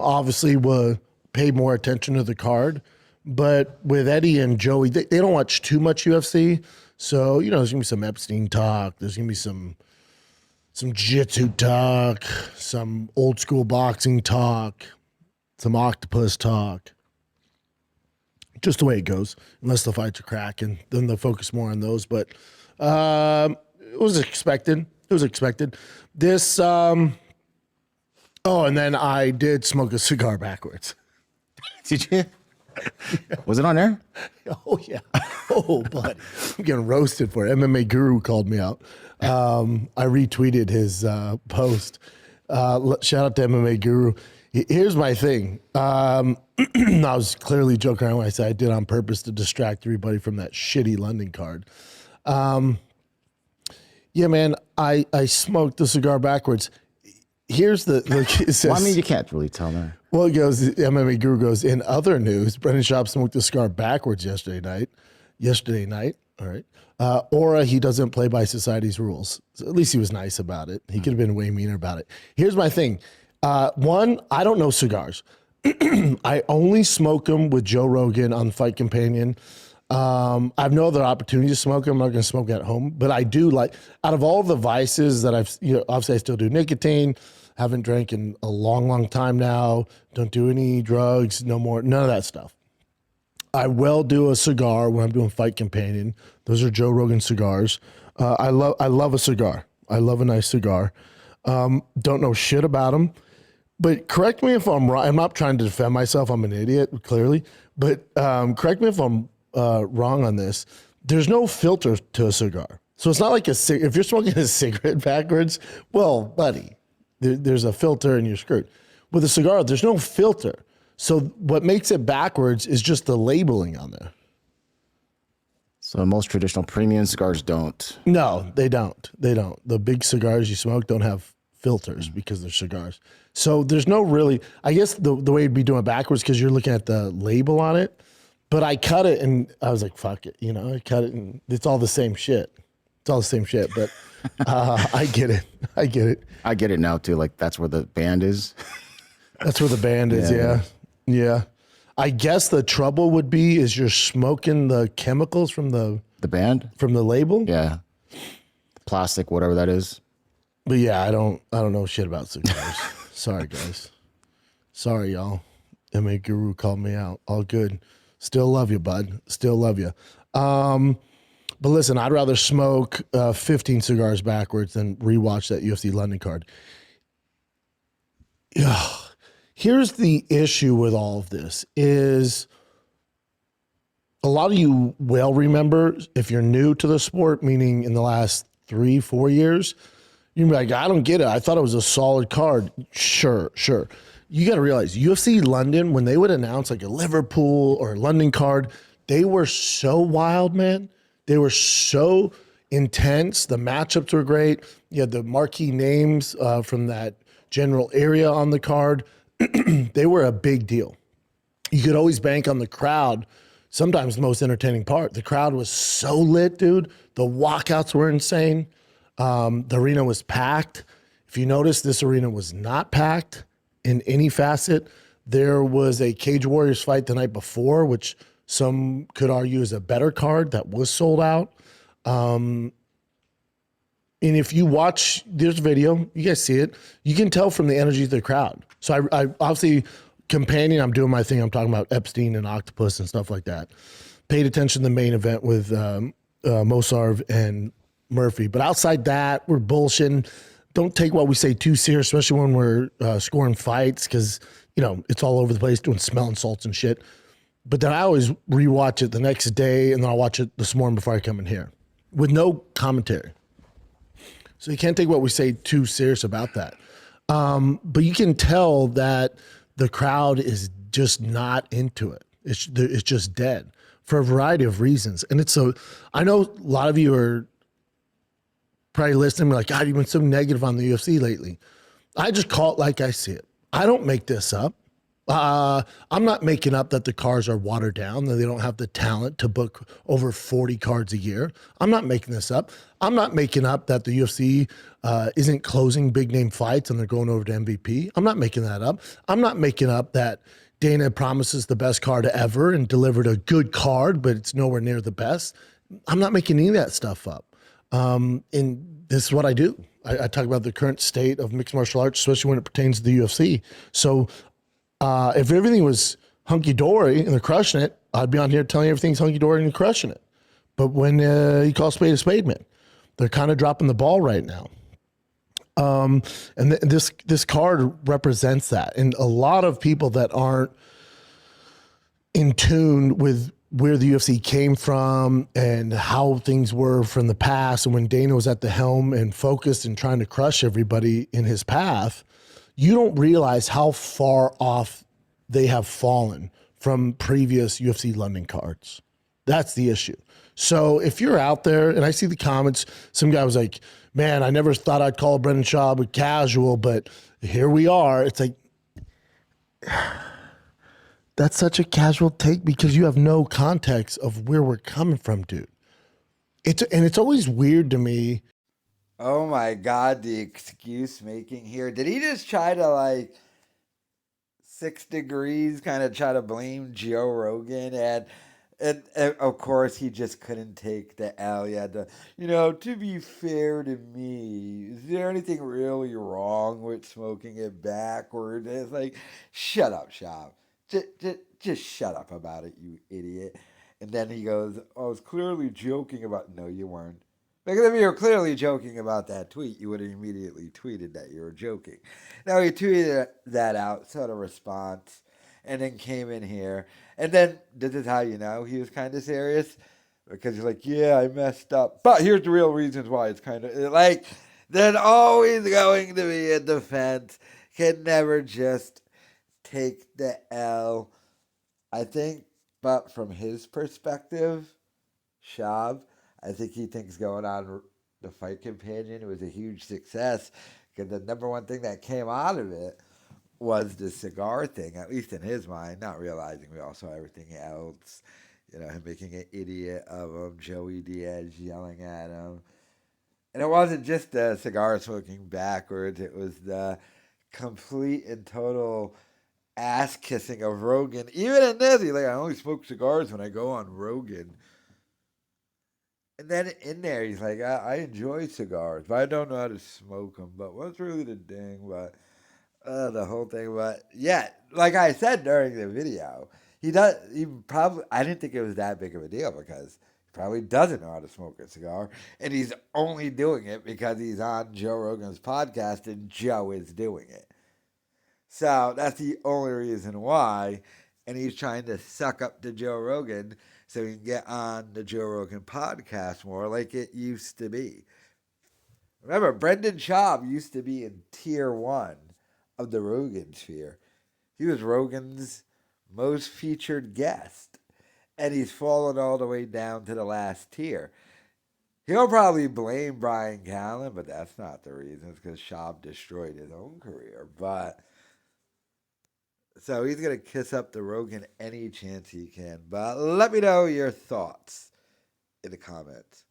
obviously will pay more attention to the card. But with Eddie and Joey, they don't watch too much UFC. So, there's going to be some Epstein talk. There's going to be some jiu-jitsu talk, some old school boxing talk, some octopus talk. Just the way it goes, unless the fights are cracking, then they'll focus more on those. But it was expected. This, and then I did smoke a cigar backwards. Did you? Was it on there? Oh, yeah. Oh, buddy. I'm getting roasted for it. MMA Guru called me out. I retweeted his post. Shout out to MMA Guru. Here's my thing. I was clearly joking around when I said I did on purpose to distract everybody from that shitty London card. Yeah, man, I smoked the cigar backwards. Here's the it says, well, I mean, you can't really tell that. Well, it goes, MMA Guru goes, in other news, Brendan Schaub smoked the cigar backwards yesterday night. All right. Aura, he doesn't play by society's rules. So at least he was nice about it. He could have been way meaner about it. Here's my thing. One, I don't know cigars. I only smoke them with Joe Rogan on Fight Companion. I have no other opportunity to smoke them. I'm not going to smoke at home, but I do like, out of all the vices that obviously I still do nicotine, haven't drank in a long, long time now, don't do any drugs, no more, none of that stuff. I will do a cigar when I'm doing Fight Companion. Those are Joe Rogan cigars. I love a cigar. I love a nice cigar. Don't know shit about them, but correct me if I'm wrong. I'm not trying to defend myself. I'm an idiot, clearly, but correct me if I'm wrong on this. There's no filter to a cigar. So it's not like if you're smoking a cigarette backwards, well, buddy, there's a filter and you're screwed. With a cigar, there's no filter. So what makes it backwards is just the labeling on there. So most traditional premium cigars don't. No, they don't. They don't. The big cigars you smoke don't have filters because they're cigars. So there's no really, I guess the way you'd be doing it backwards because you're looking at the label on it. But I cut it and I was like, fuck it. I cut it and it's all the same shit. It's all the same shit, but I get it. I get it. I get it now too. Like that's where the band is. That's where the band is. Yeah. I guess the trouble would be is you're smoking the chemicals from the band, from the label. Yeah. Plastic, whatever that is. But yeah, I don't know shit about cigars. Sorry guys. Sorry y'all. MA Guru called me out. All good. Still love you, bud. Still love you. But listen, I'd rather smoke 15 cigars backwards than rewatch that UFC London card. Here's the issue with all of this is a lot of you will remember, if you're new to the sport, meaning in the last 3-4 years, you're like, I don't get it. I thought it was a solid card. Sure. You got to realize UFC London, when they would announce like a Liverpool or a London card, they were so wild, man. They were so intense. The matchups were great. You had the marquee names from that general area on the card. They were a big deal. You could always bank on the crowd. Sometimes the most entertaining part. The crowd was so lit, dude. The walkouts were insane. The arena was packed. If you notice, this arena was not packed in any facet. There was a Cage Warriors fight the night before, which some could argue is a better card that was sold out. And if you watch this video, you guys see it, you can tell from the energy of the crowd. So I obviously, Companion, I'm doing my thing. I'm talking about Epstein and Octopus and stuff like that. Paid attention to the main event with Mosarv and Murphy. But outside that, we're bullshitting. Don't take what we say too serious, especially when we're scoring fights because, it's all over the place, doing smelling salts and shit. But then I always rewatch it the next day, and then I'll watch it this morning before I come in here with no commentary. So you can't take what we say too serious about that. But you can tell that the crowd is just not into it. It's just dead for a variety of reasons. And I know a lot of you are probably listening, like, God, you've been so negative on the UFC lately. I just call it like I see it. I don't make this up. I'm not making up that the cars are watered down, that they don't have the talent to book over 40 cards a year. I'm not making this up. I'm not making up that the UFC isn't closing big name fights and they're going over to MVP. I'm not making that up. I'm not making up that Dana promises the best card ever and delivered a good card, but it's nowhere near the best. I'm not making any of that stuff up. And this is what I do. I talk about the current state of mixed martial arts, especially when it pertains to the UFC. So if everything was hunky dory and they're crushing it, I'd be on here telling you everything's hunky dory and they're crushing it. But when you call spade a spade, man, they're kind of dropping the ball right now. And this card represents that. And a lot of people that aren't in tune with where the UFC came from and how things were from the past, and when Dana was at the helm and focused and trying to crush everybody in his path, you don't realize how far off they have fallen from previous UFC London cards. That's the issue. So if you're out there, and I see the comments, some guy was like, man, I never thought I'd call Brendan Schaub a casual, but here we are. It's like, that's such a casual take because you have no context of where we're coming from, dude. It's always weird to me. Oh my God, the excuse making here. Did he just try to, like, 6 degrees kind of try to blame Joe Rogan? And of course, he just couldn't take the L. He had to, to be fair to me, is there anything really wrong with smoking it backwards? And it's like, shut up, Schaub. Just shut up about it, you idiot. And then he goes, I was clearly joking about, no, you weren't. Because if you were clearly joking about that tweet, you would have immediately tweeted that you were joking. Now he tweeted that out, sort of response, and then came in here. And then, this is how you know he was kind of serious. Because he's like, yeah, I messed up. But here's the real reasons why it's kind of, like, there's always going to be a defense. Can never just take the L. I think, but from his perspective, Schaub, I think he thinks going on the Fight Companion was a huge success because the number one thing that came out of it was the cigar thing, at least in his mind, not realizing we all saw everything else. Him making an idiot of him, Joey Diaz yelling at him. And it wasn't just the cigar smoking backwards, it was the complete and total ass kissing of Rogan. Even in this, he's like, I only smoke cigars when I go on Rogan. And then in there, he's like, I enjoy cigars, but I don't know how to smoke them. But what's really the ding? But the whole thing. But yeah, like I said during the video, he probably, I didn't think it was that big of a deal because he probably doesn't know how to smoke a cigar. And he's only doing it because he's on Joe Rogan's podcast and Joe is doing it. So that's the only reason why. And he's trying to suck up to Joe Rogan so he can get on the Joe Rogan podcast more like it used to be. Remember, Brendan Schaub used to be in tier 1 of the Rogan sphere. He was Rogan's most featured guest. And he's fallen all the way down to the last tier. He'll probably blame Brian Callen, but that's not the reason. It's because Schaub destroyed his own career. So he's going to kiss up the Rogan any chance he can. But let me know your thoughts in the comments.